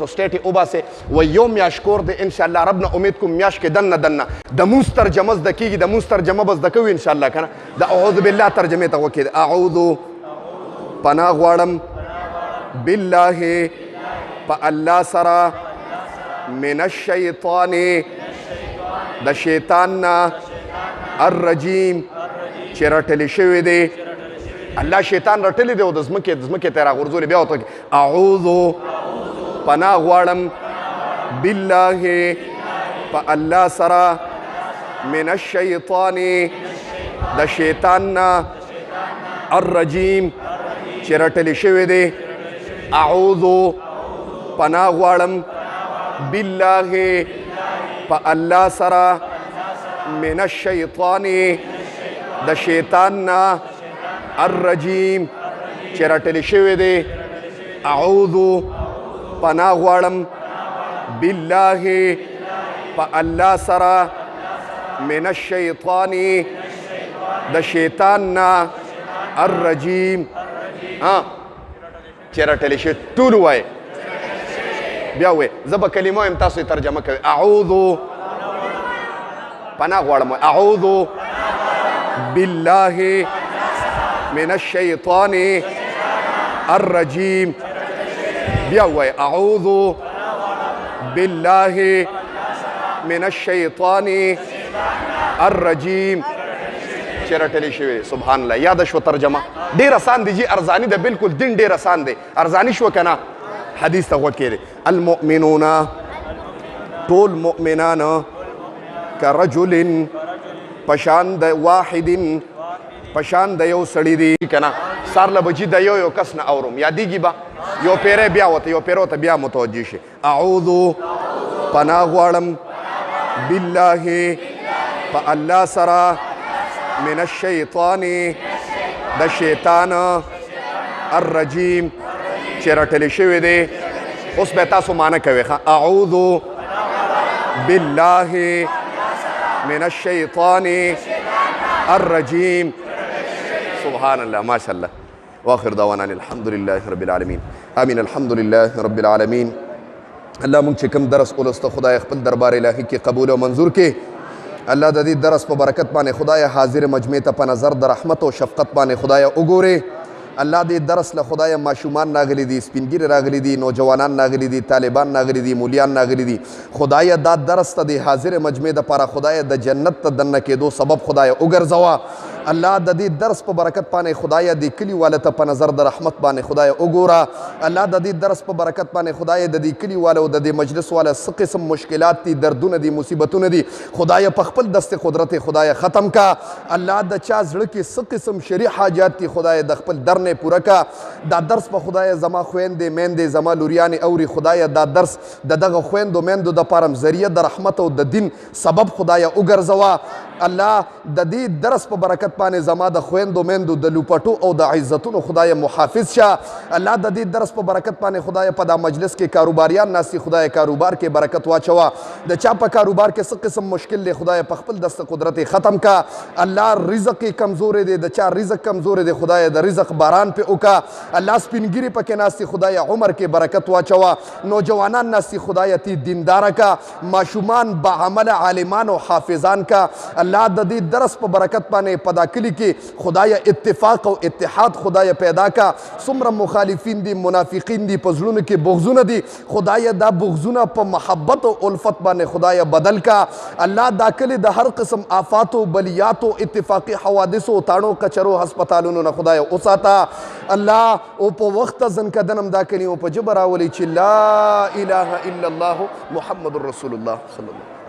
سټیټ وباسه و یو میاش کور دی ان شاء الله رب نه امید کوم میاش کې دنه د مونږ ترجمه زده کیږي د مونږ ترجمه به زده کوو ان شاء الله کنه د اعوذ بالله ترجمه ته وکړي اعوذ پناه غواړم بالله په الله سره من الشیطان د شیطان نه الرجیم چې رټلی شوی دی الله شیطان رټلی دی او د ځمکې ته راغورځولې بیا ورته اعوذ پناه غواړم بالله په الله سره من الشیطان د شیطان نه الرجیم چې رټلی شوی دی اعوذ پناه غواړم بالله په الله سره من الشیطان د شیطان نه الرجیم چې رټلی شوی دی اعوذ پناه غواړم بالله په الله سره من الشیطان د شیطان نه الرجیم چې رټلی شوی ټول وایي بیا وایي زه به کلمه وایم تاسو یې ترجمه کوئ اعوذ پناه غواړم اعوذ بالله من الشیطان الرجیم بیا وایي اعوذ بالله من الشیطان الرجیم چې رټلی شوی سبحان الله یاده شوه ترجمه ډېر اسان دی جي ارزاني ده بالکل دین ډېر اسان دی ارزاني شوه که نه حدیث ته غوږ کېږدي المؤمنون ټول مؤمنان کرجل پشان د واحد پشان د یو سړي دي که نه سار له بچي د یو کس نه اورم یادېږي به یو پیری بیا ورته یو پیرو ته بیا متوجه شي اعوذ پناه غواړم بالله په الله سره من الشیطان د شیطان الرجیم چې رټلی شوی دی اوس به تاسو معنی کوئ اعوذ بالله من الشیطان الرجیم سبحان الله ماشاء الله واخر دعوانا الحمد لله رب العالمین امین الحمد لله رب العالمین الله مونږ چې کوم درس ولسته خدای خپل دربار الهي کې قبول او منظور کې الله د دې درس په برکت باندې خدای حاضر مجمع ته په نظر د رحمت او شفقت باندې خدای وګوري الله دې درس له خدای ماشومان راغلي دي سپینګیري راغلي دي نوجوانان راغلي دي طالبان راغلي دي مولیان راغلي دي خدای دا درس ته د حاضر مجمع دپاره خدای د جنت ته دننه کېدو سبب خدای وګرځوه الله د دې درس په برکت باندې خدای د کلی والا ته په نظر د رحمت باندې خدای وګوره الله د دې درس په برکت باندې خدای د دې کلی والا او د دې مجلس والا څه قسم مشکلات دي دردونه دي مصیبتونه دي خدای په خپل دست قدرت خدای ختم کا الله د چا زړه کې څه قسم شرعي حاجات دي خدای د خپل در نه پوره کا دا درس په خدای زما خویندې میندې زما لوریانې اوري خدای دا درس د دغه خویندو میندو دپاره ذریعه د رحمت او د دین سبب خدای وګرځوه الله د دې درس په برکت باندې زما د خویندو میندو د لوپټو او د عزتونو خدای محافظ شه الله د دې درس په برکت باندې خدای په دا مجلس کې کاروباریان ناستي خدای کاروبار کې برکت واچوه د چا په کاروبار کې څه قسم مشکل دی خدای په خپل دست قدرت ختم کا الله رزق یې کمزوری دی د چا رزق کمزوری دی خدای د رزق باران پې وکړه الله سپینګیري پکې ناستي خدای عمر کې برکت واچوه نوجوانان ناستي خدای تی دینداره کا ماشومان باعمله عالمان او حافظان کا الله د دې درس په برکت باندې په دا کلي کې خدای اتفاق او اتحاد خدای پیدا کا څومره مخالفین دي منافقین دي په زړونو کې بغضونه دي خدای دا بغضونه په محبت او الفت باندې خدای بدل کا الله دا کلي د هر قسم آفات او بلیات او اتفاقی حوادث او تاڼو کچرو هسپتالونو نه خدای وساته الله او په وخت ځنکدنم دا کلي او په جبه راولي چې لا اله الا الله محمد رسول الله صلی الله